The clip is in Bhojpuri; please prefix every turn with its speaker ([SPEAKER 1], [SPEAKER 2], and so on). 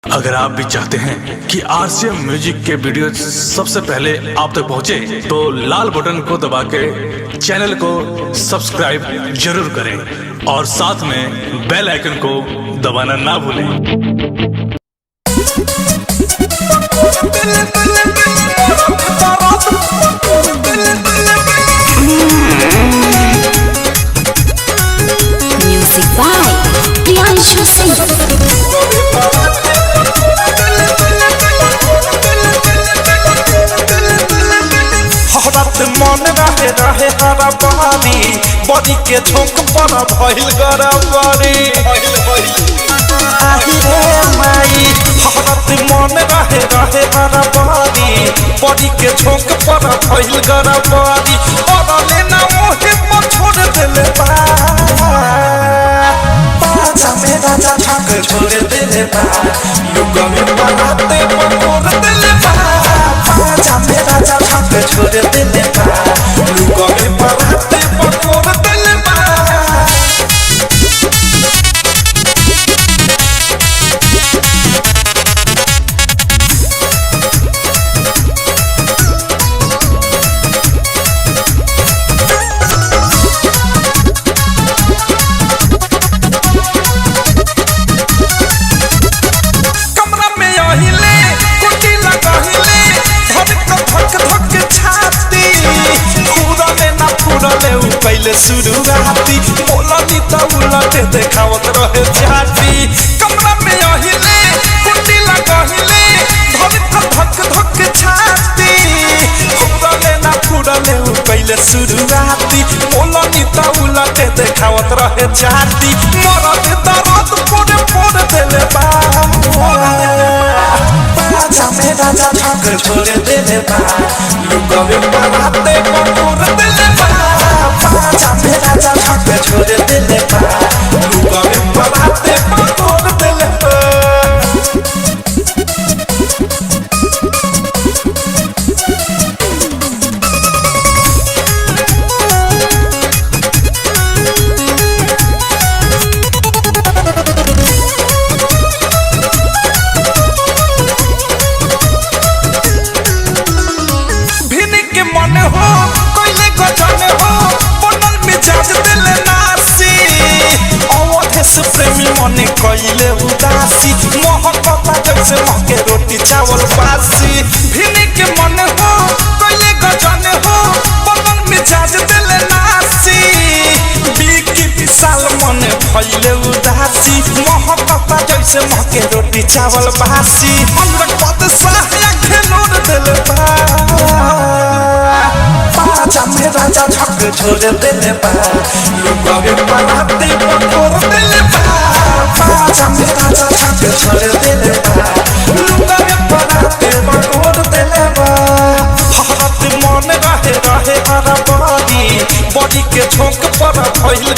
[SPEAKER 1] अगर आप भी चाहते हैं कि आरसीएम म्यूजिक के वीडियो सबसे पहले आप तक पहुंचे, तो लाल बटन को दबा के चैनल को सब्सक्राइब जरूर करें और साथ में बेल आइकन को दबाना ना भूलें।
[SPEAKER 2] Music by Priyanshu Singh.
[SPEAKER 3] मन रहे रहे हरा बहानी बॉडी के झोंक पर भइल गरबरी आही रे माई हरत मन रहे रहे हरा बहानी बॉडी के झोंक पर भइल गरबरी और लेना मोहे पर छोड़ देले बा पाछा में राजा ठक छोड़ देले बा युग में बनाते पकोर देले बा पाछा में राजा ठक छोड़ देले बा युग में बनाते पकोर देले बा पहले शुरुआती बोलनी त उलटे देखावत रहे जाती कमरा में अहिले कुंडी लगहिले धक धक छाती फुरले ना फुरले पहले शुरुआती बोलनी त उलटे देखावत रहे जाती मरद दर्द पोड़े पोड़ देले बा पाछा में राजा ठक छोड़ देले बा लुगवे बनाते पकोर देले बा पाछा में राजा ठक छोड़ देले बा लुगवे बनाते पकोर देले बा मने कइले उदासी मोहब्बत जैसे महके रोटी चावल बासी भिनी के मन हो कइले गजन हो बदन मिजाज दिले नासी बीकी विशाल मने भइले उदासी मोहब्बत जैसे महके रोटी चावल बासी अंदर पद साया खेलोर दिले बा पाछा में राजा ठक छोड़ दिले बा लुगवे बनाते पकोर दिले बा पाछा में राजा ठक छोड़ दिले बा लुगवे बनाते पकोर दिले बा हरत मन रहे रहे हरा बॉडी के झोंक पर भइल